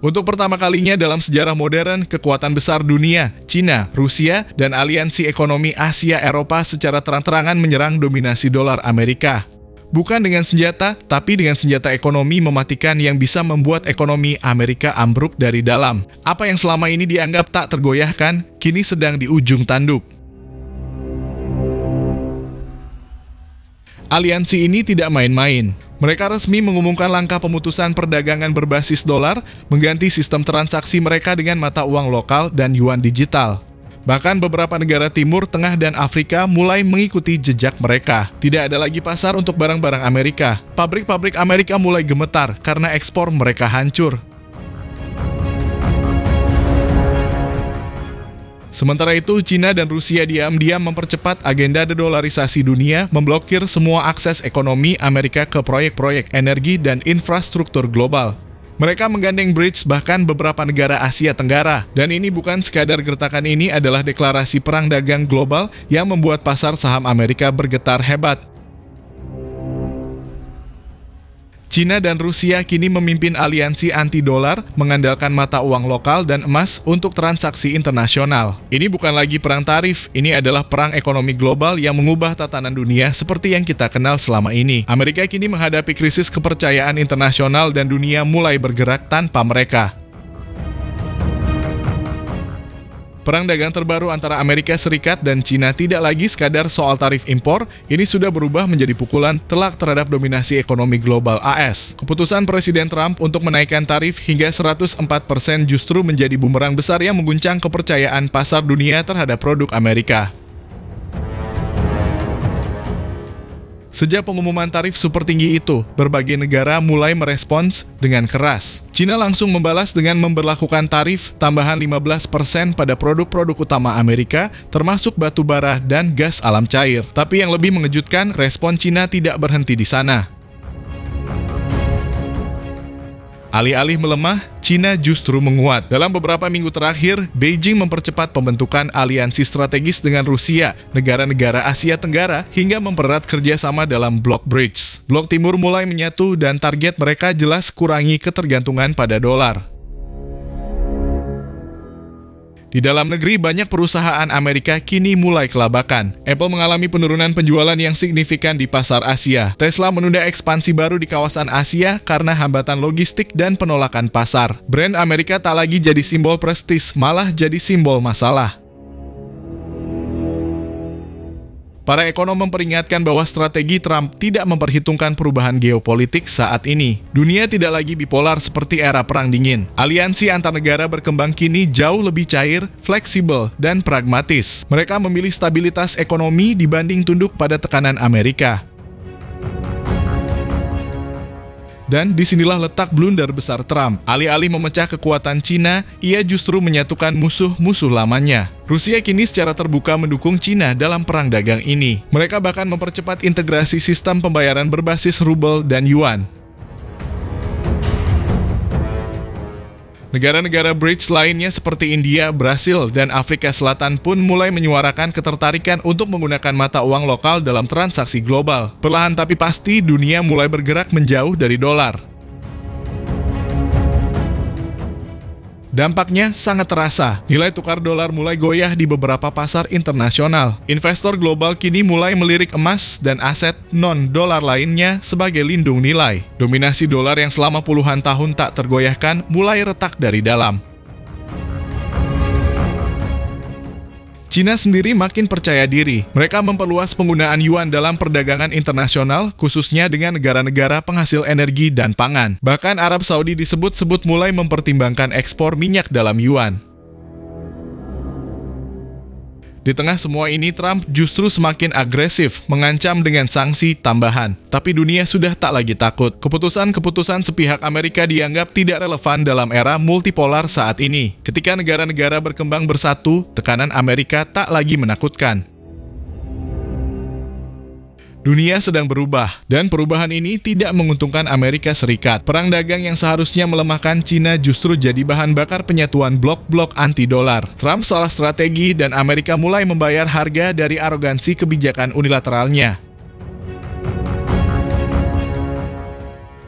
Untuk pertama kalinya dalam sejarah modern, kekuatan besar dunia, Cina, Rusia, dan aliansi ekonomi Asia-Eropa secara terang-terangan menyerang dominasi dolar Amerika. Bukan dengan senjata, tapi dengan senjata ekonomi mematikan yang bisa membuat ekonomi Amerika ambruk dari dalam. Apa yang selama ini dianggap tak tergoyahkan, kini sedang di ujung tanduk. Aliansi ini tidak main-main. Mereka resmi mengumumkan langkah pemutusan perdagangan berbasis dolar, mengganti sistem transaksi mereka dengan mata uang lokal dan yuan digital. Bahkan beberapa negara Timur, Tengah, dan Afrika mulai mengikuti jejak mereka. Tidak ada lagi pasar untuk barang-barang Amerika. Pabrik-pabrik Amerika mulai gemetar karena ekspor mereka hancur. Sementara itu, Cina dan Rusia diam-diam mempercepat agenda dedolarisasi dunia, memblokir semua akses ekonomi Amerika ke proyek-proyek energi dan infrastruktur global. Mereka menggandeng BRICS bahkan beberapa negara Asia Tenggara. Dan ini bukan sekadar gertakan, ini adalah deklarasi perang dagang global yang membuat pasar saham Amerika bergetar hebat. Cina dan Rusia kini memimpin aliansi anti-dolar, mengandalkan mata uang lokal dan emas untuk transaksi internasional. Ini bukan lagi perang tarif, ini adalah perang ekonomi global yang mengubah tatanan dunia seperti yang kita kenal selama ini. Amerika kini menghadapi krisis kepercayaan internasional dan dunia mulai bergerak tanpa mereka. Perang dagang terbaru antara Amerika Serikat dan Cina tidak lagi sekadar soal tarif impor, ini sudah berubah menjadi pukulan telak terhadap dominasi ekonomi global AS. Keputusan Presiden Trump untuk menaikkan tarif hingga 104% justru menjadi bumerang besar yang mengguncang kepercayaan pasar dunia terhadap produk Amerika. Sejak pengumuman tarif super tinggi itu, berbagai negara mulai merespons dengan keras. Cina langsung membalas dengan memberlakukan tarif tambahan 15% pada produk-produk utama Amerika, termasuk batu bara dan gas alam cair. Tapi yang lebih mengejutkan, respon Cina tidak berhenti di sana. Alih-alih melemah, Cina justru menguat. Dalam beberapa minggu terakhir, Beijing mempercepat pembentukan aliansi strategis dengan Rusia, negara-negara Asia Tenggara, hingga mempererat kerjasama dalam blok BRICS. Blok Timur mulai menyatu dan target mereka jelas kurangi ketergantungan pada dolar. Di dalam negeri, banyak perusahaan Amerika kini mulai kelabakan. Apple mengalami penurunan penjualan yang signifikan di pasar Asia. Tesla menunda ekspansi baru di kawasan Asia karena hambatan logistik dan penolakan pasar. Brand Amerika tak lagi jadi simbol prestis, malah jadi simbol masalah. Para ekonom memperingatkan bahwa strategi Trump tidak memperhitungkan perubahan geopolitik saat ini. Dunia tidak lagi bipolar seperti era Perang Dingin. Aliansi antar negara berkembang kini jauh lebih cair, fleksibel, dan pragmatis. Mereka memilih stabilitas ekonomi dibanding tunduk pada tekanan Amerika. Dan disinilah letak blunder besar Trump. Alih-alih memecah kekuatan Cina, ia justru menyatukan musuh-musuh lamanya. Rusia kini secara terbuka mendukung Cina dalam perang dagang ini. Mereka bahkan mempercepat integrasi sistem pembayaran berbasis rubel dan yuan. Negara-negara BRICS lainnya seperti India, Brasil, dan Afrika Selatan pun mulai menyuarakan ketertarikan untuk menggunakan mata uang lokal dalam transaksi global. Perlahan tapi pasti, dunia mulai bergerak menjauh dari dolar. Dampaknya sangat terasa. Nilai tukar dolar mulai goyah di beberapa pasar internasional. Investor global kini mulai melirik emas dan aset non-dolar lainnya sebagai lindung nilai. Dominasi dolar yang selama puluhan tahun tak tergoyahkan mulai retak dari dalam. Cina sendiri makin percaya diri. Mereka memperluas penggunaan yuan dalam perdagangan internasional, khususnya dengan negara-negara penghasil energi dan pangan. Bahkan Arab Saudi disebut-sebut mulai mempertimbangkan ekspor minyak dalam yuan. Di tengah semua ini, Trump justru semakin agresif, mengancam dengan sanksi tambahan. Tapi dunia sudah tak lagi takut. Keputusan-keputusan sepihak Amerika dianggap tidak relevan dalam era multipolar saat ini. Ketika negara-negara berkembang bersatu, tekanan Amerika tak lagi menakutkan. Dunia sedang berubah, dan perubahan ini tidak menguntungkan Amerika Serikat. Perang dagang yang seharusnya melemahkan Cina justru jadi bahan bakar penyatuan blok-blok anti-dolar. Trump salah strategi dan Amerika mulai membayar harga dari arogansi kebijakan unilateralnya.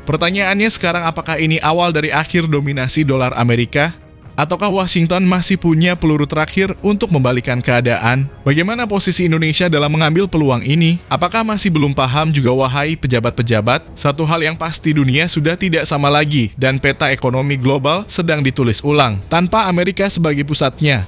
Pertanyaannya sekarang, apakah ini awal dari akhir dominasi dolar Amerika? Ataukah Washington masih punya peluru terakhir untuk membalikan keadaan? Bagaimana posisi Indonesia dalam mengambil peluang ini? Apakah masih belum paham juga wahai pejabat-pejabat? Satu hal yang pasti, dunia sudah tidak sama lagi dan peta ekonomi global sedang ditulis ulang tanpa Amerika sebagai pusatnya.